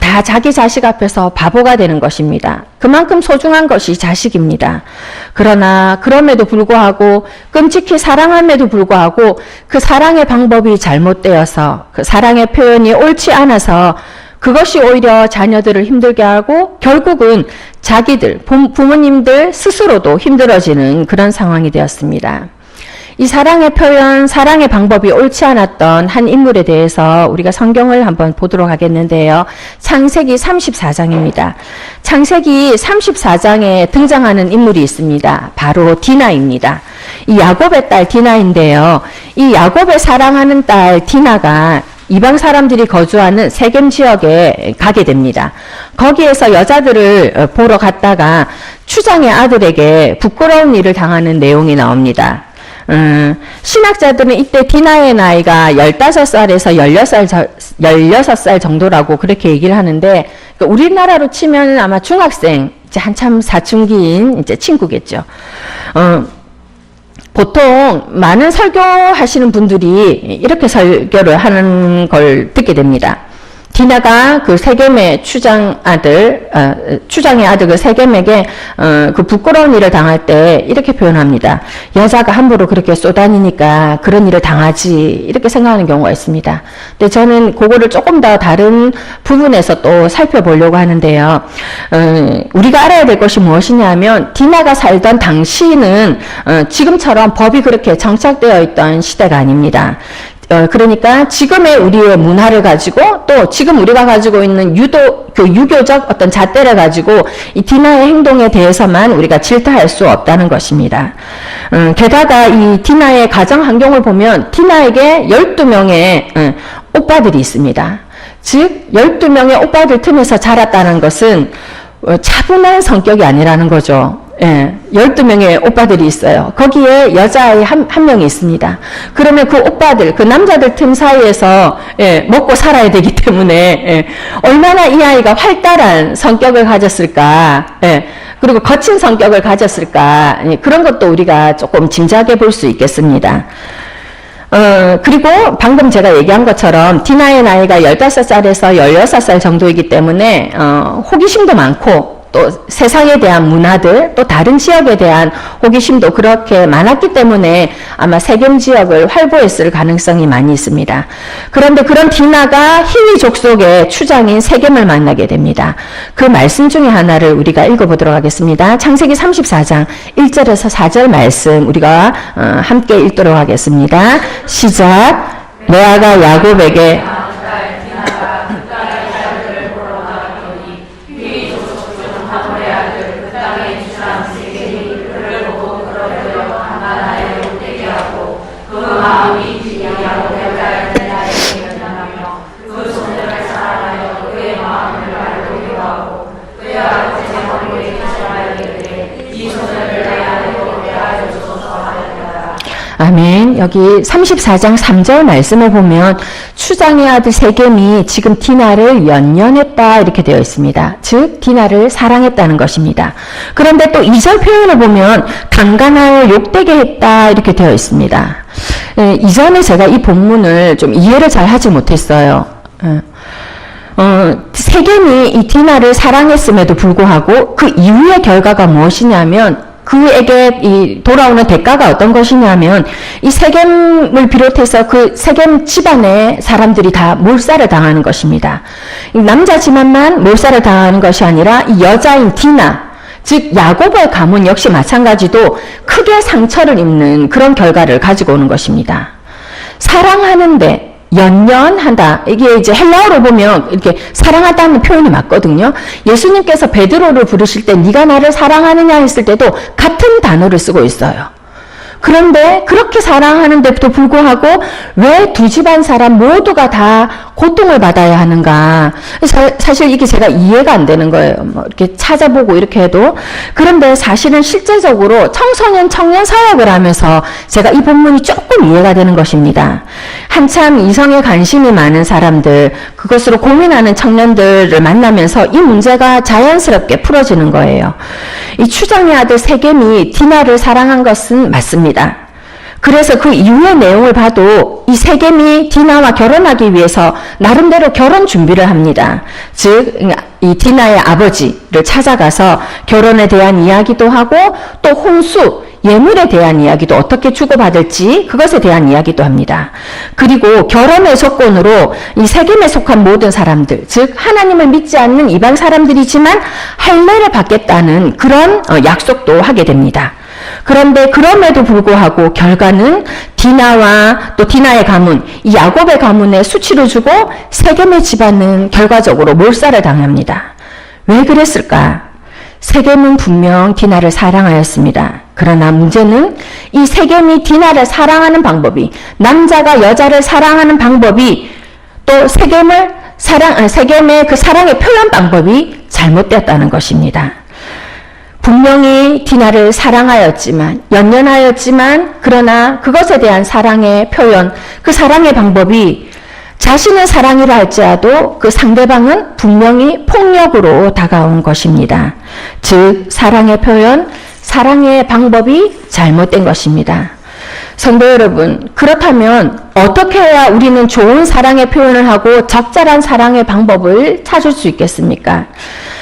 다 자기 자식 앞에서 바보가 되는 것입니다. 그만큼 소중한 것이 자식입니다. 그러나 그럼에도 불구하고 끔찍히 사랑함에도 불구하고 그 사랑의 방법이 잘못되어서 그 사랑의 표현이 옳지 않아서 그것이 오히려 자녀들을 힘들게 하고 결국은 자기들, 부모님들 스스로도 힘들어지는 그런 상황이 되었습니다. 이 사랑의 표현, 사랑의 방법이 옳지 않았던 한 인물에 대해서 우리가 성경을 한번 보도록 하겠는데요. 창세기 34장입니다. 창세기 34장에 등장하는 인물이 있습니다. 바로 디나입니다. 이 야곱의 딸 디나인데요. 이 야곱의 사랑하는 딸 디나가 이방 사람들이 거주하는 세겜 지역에 가게 됩니다. 거기에서 여자들을 보러 갔다가 추장의 아들에게 부끄러운 일을 당하는 내용이 나옵니다. 신학자들은 이때 디나의 나이가 15살에서 16살 정도라고 그렇게 얘기를 하는데, 우리나라로 치면 아마 중학생, 이제 한참 사춘기인 이제 친구겠죠. 보통 많은 설교하시는 분들이 이렇게 설교를 하는 걸 듣게 됩니다. 디나가 그 세겜의 추장의 아들 그 세겜에게 그 부끄러운 일을 당할 때 이렇게 표현합니다. 여자가 함부로 그렇게 쏘다니니까 그런 일을 당하지, 이렇게 생각하는 경우가 있습니다. 근데 저는 그거를 조금 더 다른 부분에서 또 살펴보려고 하는데요. 우리가 알아야 될 것이 무엇이냐면, 디나가 살던 당시는 지금처럼 법이 그렇게 정착되어 있던 시대가 아닙니다. 그러니까 지금의 우리의 문화를 가지고 또 지금 우리가 가지고 있는 유교적 어떤 잣대를 가지고 이 디나의 행동에 대해서만 우리가 질타할 수 없다는 것입니다. 게다가 이 디나의 가정 환경을 보면 디나에게 12명의 오빠들이 있습니다. 즉 12명의 오빠들 틈에서 자랐다는 것은 차분한 성격이 아니라는 거죠. 예, 12명의 오빠들이 있어요. 거기에 여자아이 한 명이 있습니다. 그러면 그 오빠들, 그 남자들 틈 사이에서 먹고 살아야 되기 때문에 얼마나 이 아이가 활달한 성격을 가졌을까, 그리고 거친 성격을 가졌을까, 그런 것도 우리가 조금 짐작해 볼 수 있겠습니다. 그리고 방금 제가 얘기한 것처럼 디나의 나이가 15살에서 16살 정도이기 때문에 호기심도 많고, 또 세상에 대한 문화들, 또 다른 지역에 대한 호기심도 그렇게 많았기 때문에 아마 세겜 지역을 활보했을 가능성이 많이 있습니다. 그런데 그런 디나가 히위 족속의 추장인 세겜을 만나게 됩니다. 그 말씀 중에 하나를 우리가 읽어보도록 하겠습니다. 창세기 34장 1절에서 4절 말씀 우리가 함께 읽도록 하겠습니다. 시작. 레아가 야곱에게 아멘. 여기 34장 3절 말씀을 보면 추장의 아들 세겜이 지금 디나를 연연했다 이렇게 되어 있습니다. 즉 디나를 사랑했다는 것입니다. 그런데 또 2절 표현을 보면 강간하여 욕되게 했다 이렇게 되어 있습니다. 이전에 제가 이 본문을 좀 이해를 잘 하지 못했어요. 세겜이 이 디나를 사랑했음에도 불구하고 그 이후의 결과가 무엇이냐면, 그에게 돌아오는 대가가 어떤 것이냐면, 이 세겜을 비롯해서 그 세겜 집안의 사람들이 다 몰살을 당하는 것입니다. 남자 집안만 몰살을 당하는 것이 아니라 이 여자인 디나, 즉 야곱의 가문 역시 마찬가지도 크게 상처를 입는 그런 결과를 가지고 오는 것입니다. 사랑하는데 연연하다. 이게 이제 헬라어로 보면 이렇게 사랑하다는 표현이 맞거든요. 예수님께서 베드로를 부르실 때 네가 나를 사랑하느냐 했을 때도 같은 단어를 쓰고 있어요. 그런데 그렇게 사랑하는데도 불구하고 왜 두 집안 사람 모두가 다 고통을 받아야 하는가? 사실 이게 제가 이해가 안 되는 거예요. 뭐 이렇게 찾아보고 이렇게 해도. 그런데 사실은 실제적으로 청소년 청년 사역을 하면서 제가 이 본문이 조금 이해가 되는 것입니다. 한참 이성에 관심이 많은 사람들, 그것으로 고민하는 청년들을 만나면서 이 문제가 자연스럽게 풀어지는 거예요. 이 추장의 아들 세겜이 디나를 사랑한 것은 맞습니다. 그래서 그 이후의 내용을 봐도 이 세겜이 디나와 결혼하기 위해서 나름대로 결혼 준비를 합니다. 즉, 이 디나의 아버지를 찾아가서 결혼에 대한 이야기도 하고 또 혼수, 예물에 대한 이야기도 어떻게 주고받을지 그것에 대한 이야기도 합니다. 그리고 결혼의 조건으로 이 세겜에 속한 모든 사람들, 즉 하나님을 믿지 않는 이방 사람들이지만 할례를 받겠다는 그런 약속도 하게 됩니다. 그런데 그럼에도 불구하고 결과는 디나와 또 디나의 가문, 이 야곱의 가문에 수치를 주고 세겜의 집안은 결과적으로 몰살을 당합니다. 왜 그랬을까? 세겜은 분명 디나를 사랑하였습니다. 그러나 문제는 이 세겜이 디나를 사랑하는 방법이, 남자가 여자를 사랑하는 방법이 또 세겜의 그 사랑의 표현 방법이 잘못되었다는 것입니다. 분명히 디나를 사랑하였지만, 연연하였지만, 그러나 그것에 대한 사랑의 표현, 그 사랑의 방법이 자신은 사랑이라 할지라도 그 상대방은 분명히 폭력으로 다가온 것입니다. 즉, 사랑의 표현, 사랑의 방법이 잘못된 것입니다. 성도 여러분, 그렇다면 어떻게 해야 우리는 좋은 사랑의 표현을 하고 적절한 사랑의 방법을 찾을 수 있겠습니까?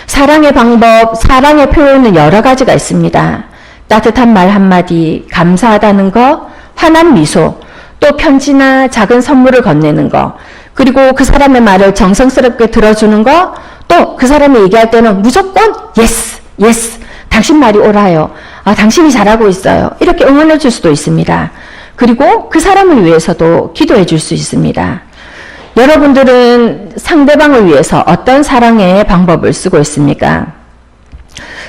사랑의 방법, 사랑의 표현은 여러 가지가 있습니다. 따뜻한 말 한마디, 감사하다는 거, 환한 미소, 또 편지나 작은 선물을 건네는 거, 그리고 그 사람의 말을 정성스럽게 들어주는 거, 또 그 사람이 얘기할 때는 무조건 yes, yes, 당신 말이 옳아요. 아, 당신이 잘하고 있어요. 이렇게 응원해 줄 수도 있습니다. 그리고 그 사람을 위해서도 기도해 줄 수 있습니다. 여러분들은 상대방을 위해서 어떤 사랑의 방법을 쓰고 있습니까?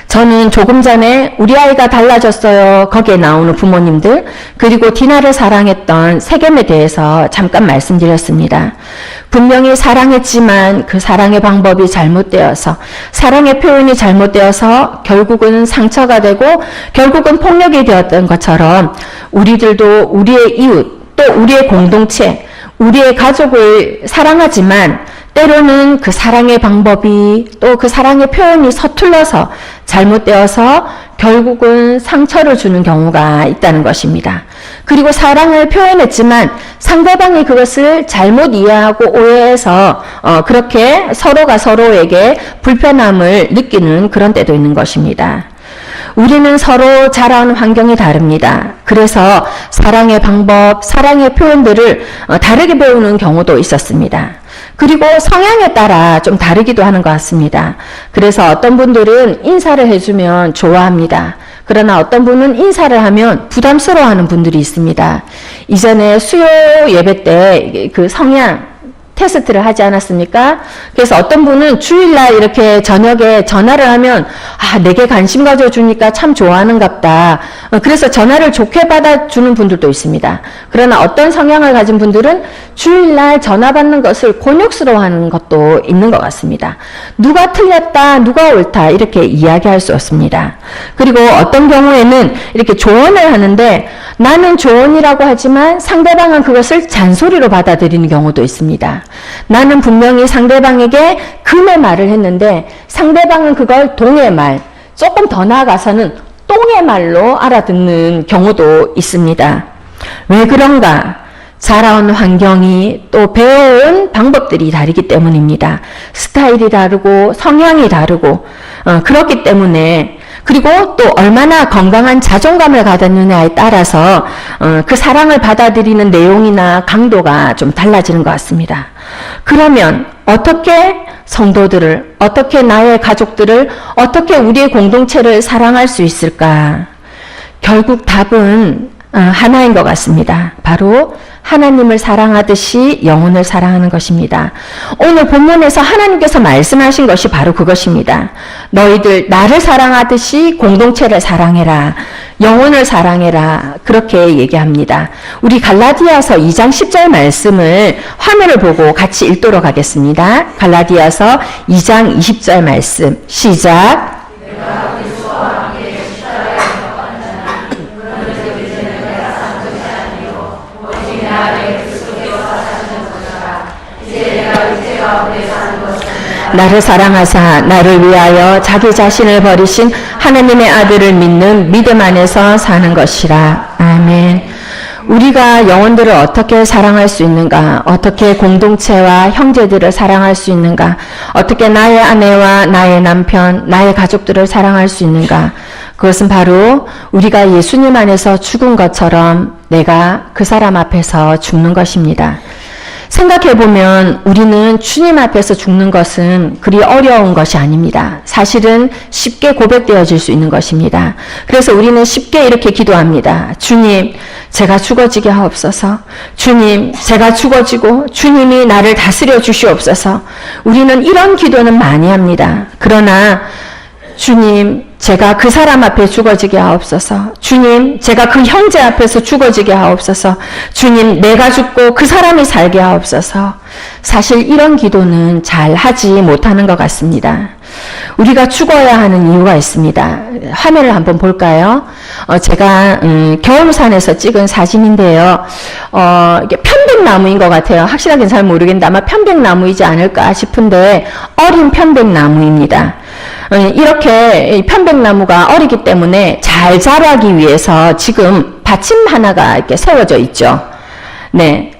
저는 조금 전에 우리 아이가 달라졌어요. 거기에 나오는 부모님들, 그리고 디나를 사랑했던 세겜에 대해서 잠깐 말씀드렸습니다. 분명히 사랑했지만 그 사랑의 방법이 잘못되어서, 사랑의 표현이 잘못되어서 결국은 상처가 되고 결국은 폭력이 되었던 것처럼 우리들도 우리의 이웃, 또 우리의 공동체, 우리의 가족을 사랑하지만 때로는 그 사랑의 방법이 또 그 사랑의 표현이 서툴러서 잘못되어서 결국은 상처를 주는 경우가 있다는 것입니다. 그리고 사랑을 표현했지만 상대방이 그것을 잘못 이해하고 오해해서 그렇게 서로가 서로에게 불편함을 느끼는 그런 때도 있는 것입니다. 우리는 서로 자라온 환경이 다릅니다. 그래서 사랑의 방법, 사랑의 표현들을 다르게 배우는 경우도 있었습니다. 그리고 성향에 따라 좀 다르기도 하는 것 같습니다. 그래서 어떤 분들은 인사를 해주면 좋아합니다. 그러나 어떤 분은 인사를 하면 부담스러워하는 분들이 있습니다. 이전에 수요 예배 때 그 성향 테스트를 하지 않았습니까? 그래서 어떤 분은 주일날 이렇게 저녁에 전화를 하면 내게 관심 가져주니까 참 좋아하는갑다. 그래서 전화를 좋게 받아주는 분들도 있습니다. 그러나 어떤 성향을 가진 분들은 주일날 전화 받는 것을 곤욕스러워하는 것도 있는 것 같습니다. 누가 틀렸다, 누가 옳다 이렇게 이야기할 수 없습니다. 그리고 어떤 경우에는 이렇게 조언을 하는데 나는 조언이라고 하지만 상대방은 그것을 잔소리로 받아들이는 경우도 있습니다. 나는 분명히 상대방에게 금의 말을 했는데 상대방은 그걸 동의 말, 조금 더 나아가서는 똥의 말로 알아듣는 경우도 있습니다. 왜 그런가? 자라온 환경이 또 배워온 방법들이 다르기 때문입니다. 스타일이 다르고 성향이 다르고 그렇기 때문에, 그리고 또 얼마나 건강한 자존감을 가졌느냐에 따라서 그 사랑을 받아들이는 내용이나 강도가 좀 달라지는 것 같습니다. 그러면 어떻게 성도들을, 어떻게 나의 가족들을, 어떻게 우리의 공동체를 사랑할 수 있을까? 결국 답은 하나인 것 같습니다. 바로 하나님을 사랑하듯이 영혼을 사랑하는 것입니다. 오늘 본문에서 하나님께서 말씀하신 것이 바로 그것입니다. 너희들 나를 사랑하듯이 공동체를 사랑해라. 영혼을 사랑해라. 그렇게 얘기합니다. 우리 갈라디아서 2장 10절 말씀을 화면을 보고 같이 읽도록 하겠습니다. 갈라디아서 2장 20절 말씀 시작. 나를 사랑하사 나를 위하여 자기 자신을 버리신 하나님의 아들을 믿는 믿음 안에서 사는 것이라. 아멘. 우리가 영혼들을 어떻게 사랑할 수 있는가? 어떻게 공동체와 형제들을 사랑할 수 있는가? 어떻게 나의 아내와 나의 남편, 나의 가족들을 사랑할 수 있는가? 그것은 바로 우리가 예수님 안에서 죽은 것처럼 내가 그 사람 앞에서 죽는 것입니다. 생각해보면 우리는 주님 앞에서 죽는 것은 그리 어려운 것이 아닙니다. 사실은 쉽게 고백되어질 수 있는 것입니다. 그래서 우리는 쉽게 이렇게 기도합니다. 주님, 제가 죽어지게 하옵소서. 주님, 제가 죽어지고 주님이 나를 다스려 주시옵소서. 우리는 이런 기도는 많이 합니다. 그러나 주님, 제가 그 사람 앞에 죽어지게 하옵소서. 주님, 제가 그 형제 앞에서 죽어지게 하옵소서. 주님, 내가 죽고 그 사람이 살게 하옵소서. 사실 이런 기도는 잘 하지 못하는 것 같습니다. 우리가 죽어야 하는 이유가 있습니다. 화면을 한번 볼까요? 제가 겨울산에서 찍은 사진인데요. 이게 편백나무인 것 같아요. 확실하게는 잘 모르겠는데 아마 편백나무이지 않을까 싶은데 어린 편백나무입니다. 이렇게 편백나무가 어리기 때문에 잘 자라기 위해서 지금 받침 하나가 이렇게 세워져 있죠. 네.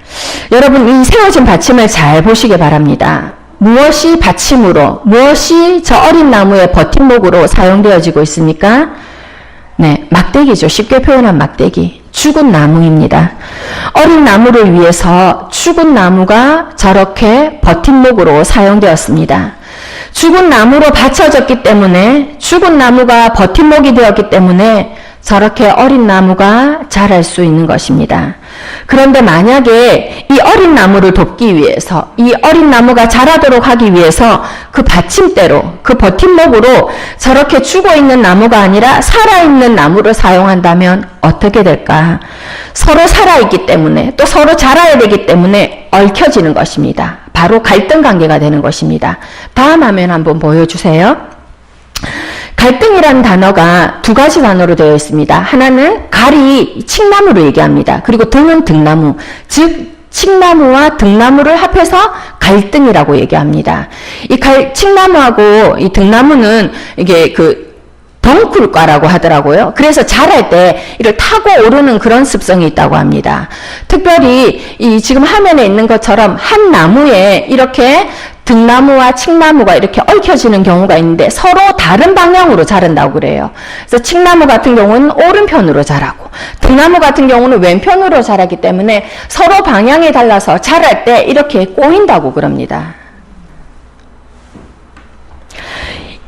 여러분, 이 세워진 받침을 잘 보시기 바랍니다. 무엇이 받침으로, 무엇이 저 어린 나무의 버팀목으로 사용되어지고 있습니까? 네, 막대기죠. 쉽게 표현한 막대기. 죽은 나무입니다. 어린 나무를 위해서 죽은 나무가 저렇게 버팀목으로 사용되었습니다. 죽은 나무로 받쳐졌기 때문에, 죽은 나무가 버팀목이 되었기 때문에 저렇게 어린 나무가 자랄 수 있는 것입니다. 그런데 만약에 이 어린 나무를 돕기 위해서, 이 어린 나무가 자라도록 하기 위해서 그 받침대로, 그 버팀목으로 저렇게 죽어있는 나무가 아니라 살아있는 나무를 사용한다면 어떻게 될까? 서로 살아있기 때문에, 또 서로 자라야 되기 때문에 얽혀지는 것입니다. 바로 갈등 관계가 되는 것입니다. 다음 화면 한번 보여주세요. 갈등이라는 단어가 두 가지 단어로 되어 있습니다. 하나는 갈이 칡나무로 얘기합니다. 그리고 등은 등나무, 즉 칡나무와 등나무를 합해서 갈등이라고 얘기합니다. 이 칡나무하고 이 등나무는 이게 덩굴과라고 하더라고요. 그래서 자랄 때 이를 타고 오르는 그런 습성이 있다고 합니다. 특별히 이 지금 화면에 있는 것처럼 한 나무에 이렇게 등나무와 칡나무가 이렇게 얽혀지는 경우가 있는데 서로 다른 방향으로 자란다고 그래요. 그래서 칡나무 같은 경우는 오른편으로 자라고 등나무 같은 경우는 왼편으로 자라기 때문에 서로 방향이 달라서 자랄 때 이렇게 꼬인다고 그럽니다.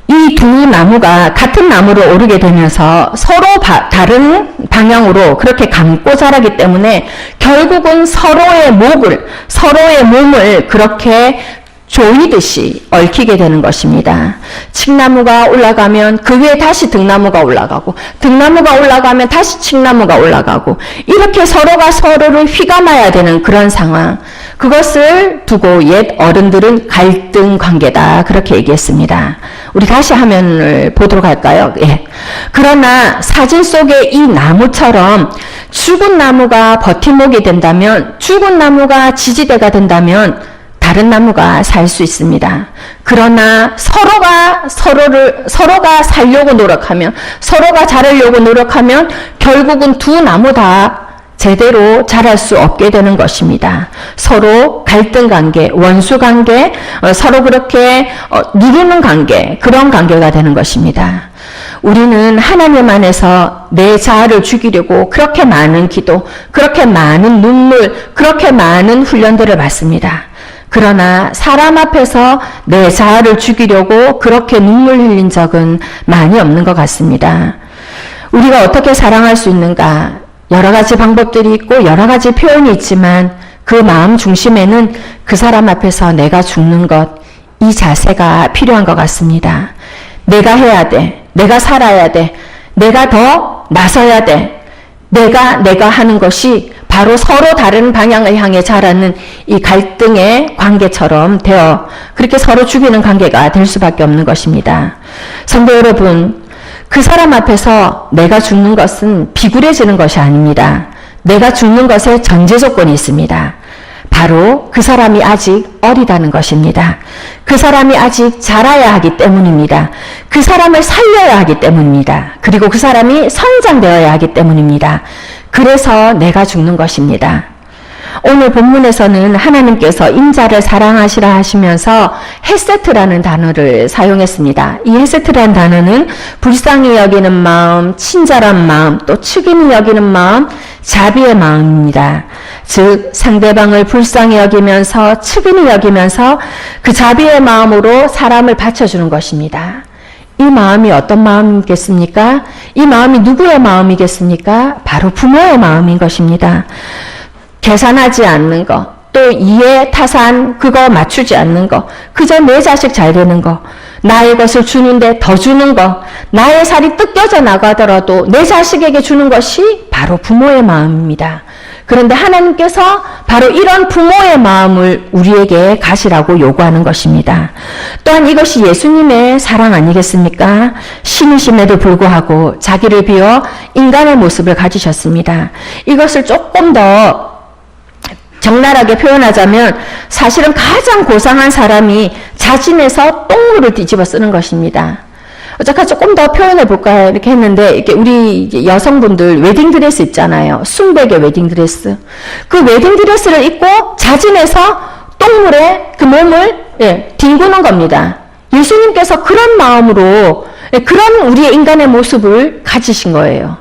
이 두 나무가 같은 나무로 오르게 되면서 서로 다른 방향으로 그렇게 감고 자라기 때문에 결국은 서로의 몸을 그렇게 조이듯이 얽히게 되는 것입니다. 칡나무가 올라가면 그 위에 다시 등나무가 올라가고, 등나무가 올라가면 다시 칡나무가 올라가고, 이렇게 서로가 서로를 휘감아야 되는 그런 상황. 그것을 두고 옛 어른들은 갈등 관계다, 그렇게 얘기했습니다. 우리 다시 화면을 보도록 할까요? 예. 그러나 사진 속의 이 나무처럼 죽은 나무가 버팀목이 된다면, 죽은 나무가 지지대가 된다면 다른 나무가 살 수 있습니다. 그러나 서로가 살려고 노력하면, 서로가 자라려고 노력하면 결국은 두 나무 다 제대로 자랄 수 없게 되는 것입니다. 서로 갈등 관계, 원수 관계, 서로 그렇게 누르는 관계, 그런 관계가 되는 것입니다. 우리는 하나님 안에서 내 자아를 죽이려고 그렇게 많은 기도, 그렇게 많은 눈물, 그렇게 많은 훈련들을 받습니다. 그러나 사람 앞에서 내 자아를 죽이려고 그렇게 눈물 흘린 적은 많이 없는 것 같습니다. 우리가 어떻게 사랑할 수 있는가? 여러 가지 방법들이 있고 여러 가지 표현이 있지만 그 마음 중심에는 그 사람 앞에서 내가 죽는 것, 이 자세가 필요한 것 같습니다. 내가 해야 돼. 내가 살아야 돼. 내가 더 나서야 돼. 내가 하는 것이 바로 서로 다른 방향을 향해 자라는 이 갈등의 관계처럼 되어 그렇게 서로 죽이는 관계가 될 수밖에 없는 것입니다. 성도 여러분, 그 사람 앞에서 내가 죽는 것은 비굴해지는 것이 아닙니다. 내가 죽는 것에 전제 조건이 있습니다. 바로 그 사람이 아직 어리다는 것입니다. 그 사람이 아직 자라야 하기 때문입니다. 그 사람을 살려야 하기 때문입니다. 그리고 그 사람이 성장되어야 하기 때문입니다. 그래서 내가 죽는 것입니다. 오늘 본문에서는 하나님께서 인자를 사랑하시라 하시면서 헤세트라는 단어를 사용했습니다. 이 헤세트라는 단어는 불쌍히 여기는 마음, 친절한 마음, 또 측은히 여기는 마음, 자비의 마음입니다. 즉 상대방을 불쌍히 여기면서 측은히 여기면서 그 자비의 마음으로 사람을 바쳐주는 것입니다. 이 마음이 어떤 마음이겠습니까? 이 마음이 누구의 마음이겠습니까? 바로 부모의 마음인 것입니다. 계산하지 않는 거, 또 이해, 타산, 그거 맞추지 않는 거, 그저 내 자식 잘 되는 거, 나의 것을 주는데 더 주는 거, 나의 살이 뜯겨져 나가더라도 내 자식에게 주는 것이 바로 부모의 마음입니다. 그런데 하나님께서 바로 이런 부모의 마음을 우리에게 가시라고 요구하는 것입니다. 또한 이것이 예수님의 사랑 아니겠습니까? 신이심에도 불구하고 자기를 비워 인간의 모습을 가지셨습니다. 이것을 조금 더 적나라하게 표현하자면 사실은 가장 고상한 사람이 자진해서 똥물을 뒤집어 쓰는 것입니다. 잠깐 조금 더 표현해 볼까 이렇게 했는데 이렇게 우리 여성분들 웨딩드레스 있잖아요. 순백의 웨딩드레스. 그 웨딩드레스를 입고 자진해서 똥물에 그 몸을 뒹구는 겁니다. 예수님께서 그런 마음으로 그런 우리의 인간의 모습을 가지신 거예요.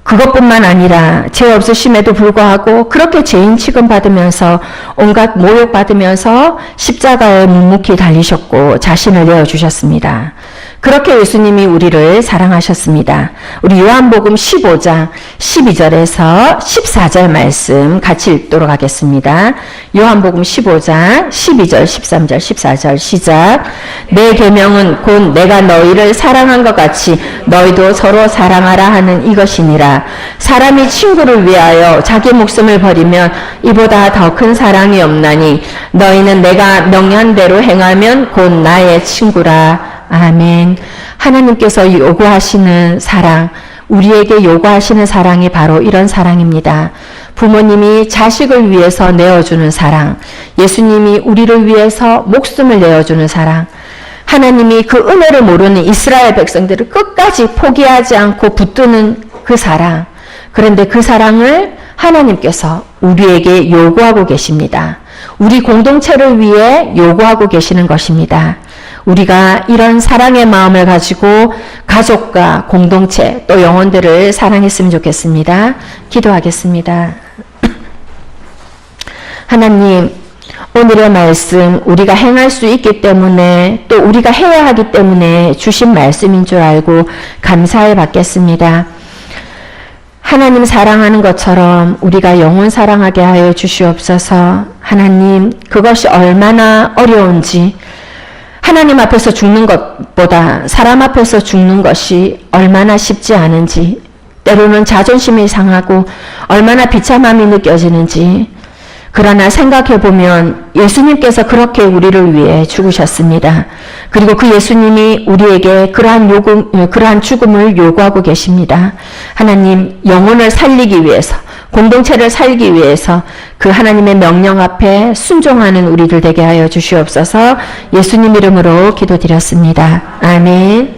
그것뿐만 아니라 죄 없으심에도 불구하고 그렇게 죄인 취급받으면서 온갖 모욕받으면서 십자가에 묵묵히 달리셨고 자신을 내어주셨습니다. 그렇게 예수님이 우리를 사랑하셨습니다. 우리 요한복음 15장 12절에서 14절 말씀 같이 읽도록 하겠습니다. 요한복음 15장 12절, 13절, 14절 시작. 내 계명은 곧 내가 너희를 사랑한 것 같이 너희도 서로 사랑하라 하는 이것이니라. 사람이 친구를 위하여 자기 목숨을 버리면 이보다 더 큰 사랑이 없나니 너희는 내가 명한 대로 행하면 곧 나의 친구라. 아멘. 하나님께서 요구하시는 사랑, 우리에게 요구하시는 사랑이 바로 이런 사랑입니다. 부모님이 자식을 위해서 내어주는 사랑, 예수님이 우리를 위해서 목숨을 내어주는 사랑, 하나님이 그 은혜를 모르는 이스라엘 백성들을 끝까지 포기하지 않고 붙드는 그 사랑. 그런데 그 사랑을 하나님께서 우리에게 요구하고 계십니다. 우리 공동체를 위해 요구하고 계시는 것입니다. 우리가 이런 사랑의 마음을 가지고 가족과 공동체 또 영혼들을 사랑했으면 좋겠습니다. 기도하겠습니다. 하나님, 오늘의 말씀 우리가 행할 수 있기 때문에 또 우리가 해야 하기 때문에 주신 말씀인 줄 알고 감사해 받겠습니다. 하나님 사랑하는 것처럼 우리가 영혼 사랑하게 하여 주시옵소서. 하나님, 그것이 얼마나 어려운지, 하나님 앞에서 죽는 것보다 사람 앞에서 죽는 것이 얼마나 쉽지 않은지, 때로는 자존심이 상하고 얼마나 비참함이 느껴지는지, 그러나 생각해보면 예수님께서 그렇게 우리를 위해 죽으셨습니다. 그리고 그 예수님이 우리에게 그러한 죽음을 요구하고 계십니다. 하나님, 영혼을 살리기 위해서, 공동체를 살기 위해서 그 하나님의 명령 앞에 순종하는 우리들 되게 하여 주시옵소서. 예수님 이름으로 기도드렸습니다. 아멘.